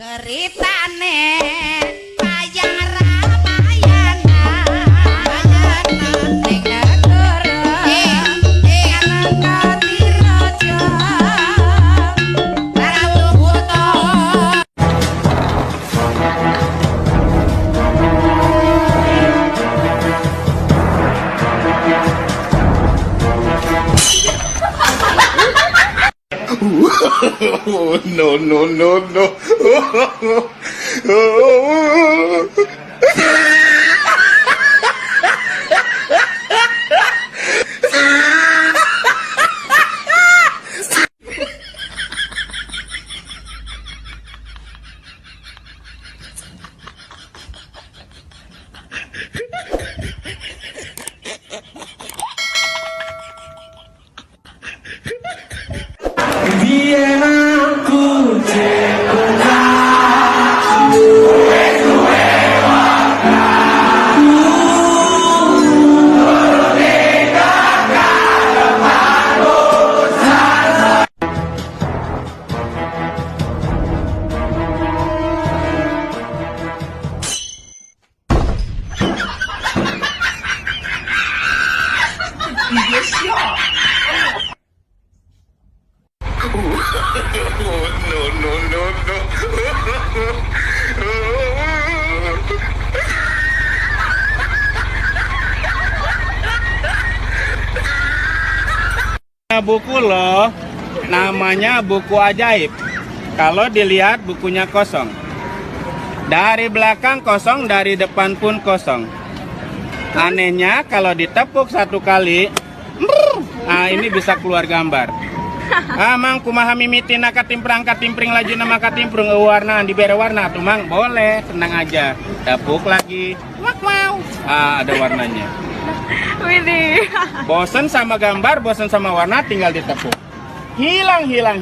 Ceritane wayang Ramayana ning negara Anantadiraja Ratu Buta. No, no, no, no. No, no, no, no. Buku loh, namanya buku ajaib. Kalau dilihat bukunya kosong. Dari belakang kosong, dari depan pun kosong. Anehnya kalau ditepuk satu kali, ini bisa keluar gambar. Mang kumaha mimitina katimpring laju nama katimprung warna di bere warna tuh mang boleh, tenang aja. Tepuk lagi. Wow. Ada warnanya. Widih. Bosen sama gambar, bosen sama warna, tinggal ditepuk. Hilang. Hilang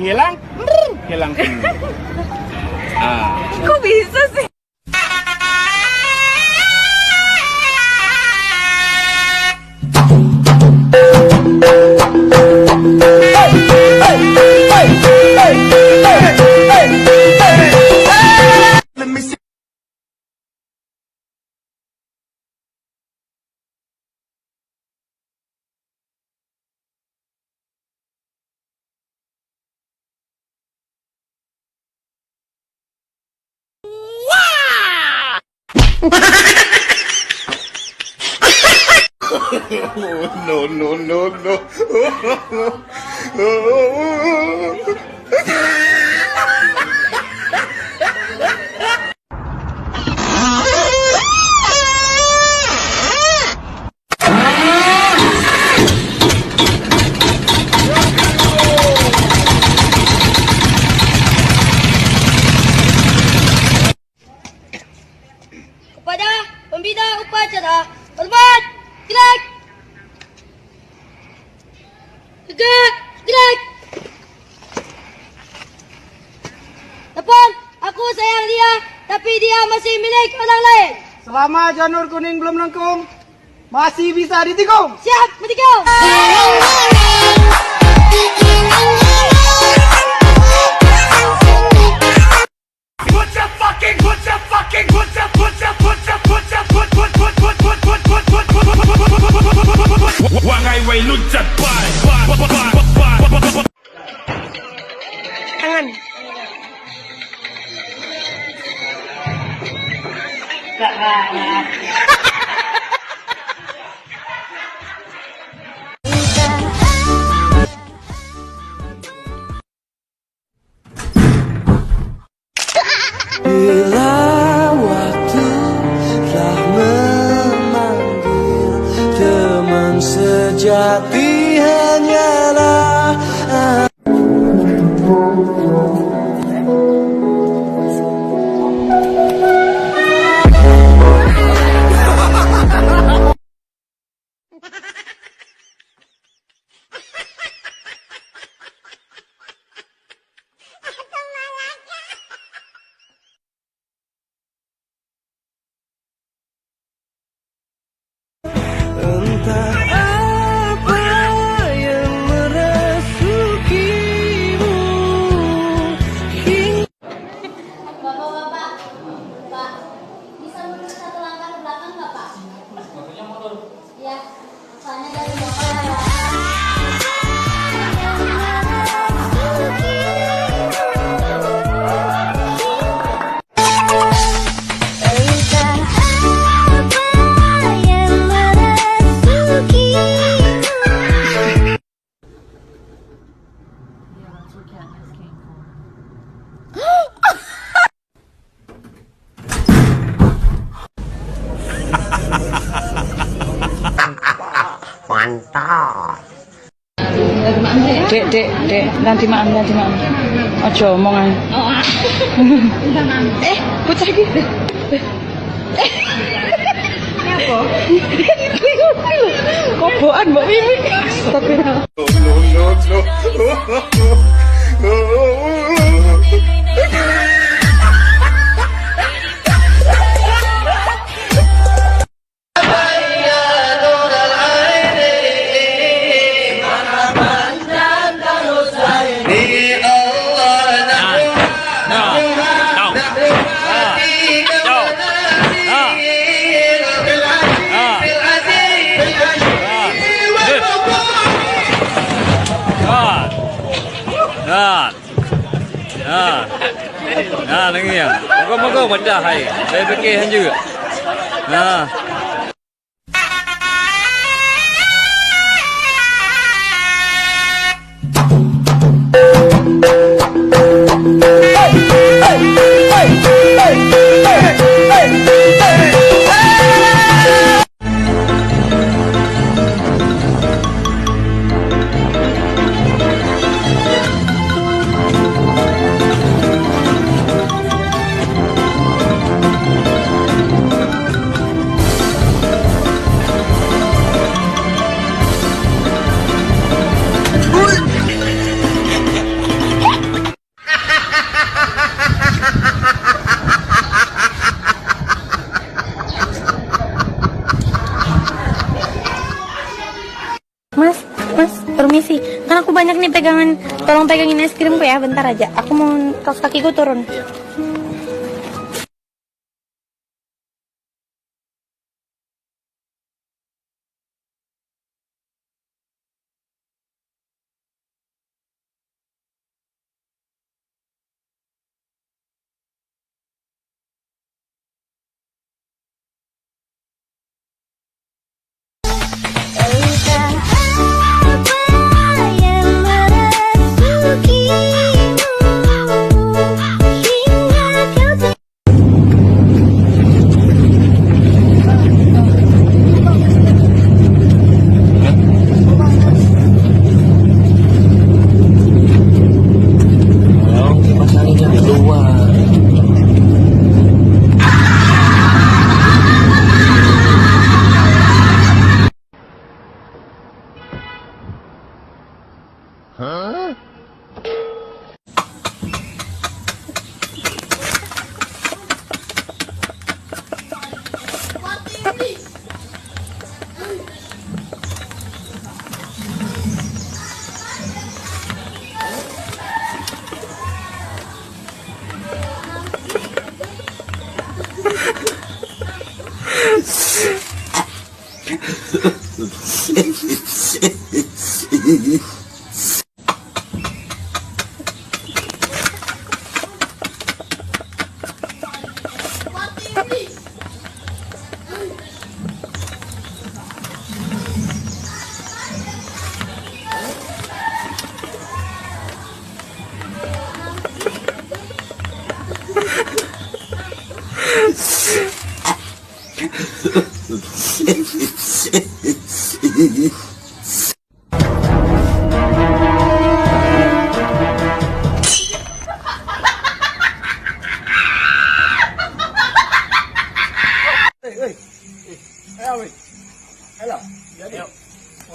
semua. Kok bisa sih? No, no, no, no. Kepada pembina upacara, hormat, gerak, gerak. Telepon, aku sayang dia, tapi dia masih milik orang lain. Selama janur kuning belum lengkung, masih bisa ditikung. Siap, bertikung. Tangan. Bila waktu telah memanggil, teman sejati hanyalah entah apa mantap. Dek, nanti maam. Ojo omong ae. Bocah iki. Apa? Kobokan Mbak Mimi. Nah, lagi ya. Moga-moga wadah hai. Saya fikirkan juga. Nah. Mas, permisi. Kan aku banyak nih pegangan. Tolong pegangin es krimku ya, bentar aja. Aku mau kaos kakiku turun.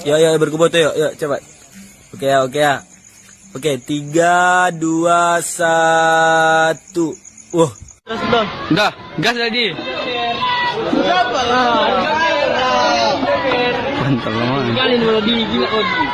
Ya, berkumpul tuh, yuk, cepat. Oke ya. Oke, 3, 2, 1. Wah. Udah, gas tadi. Mantap banget. Kali ini malah gila Odi.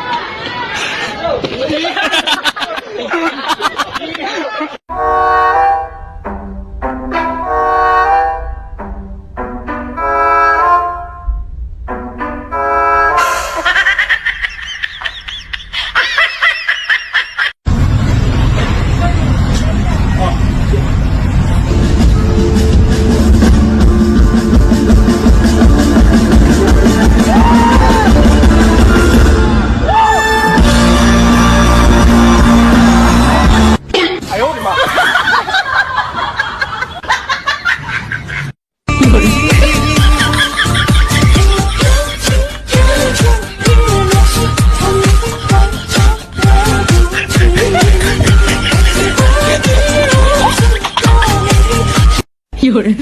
有人。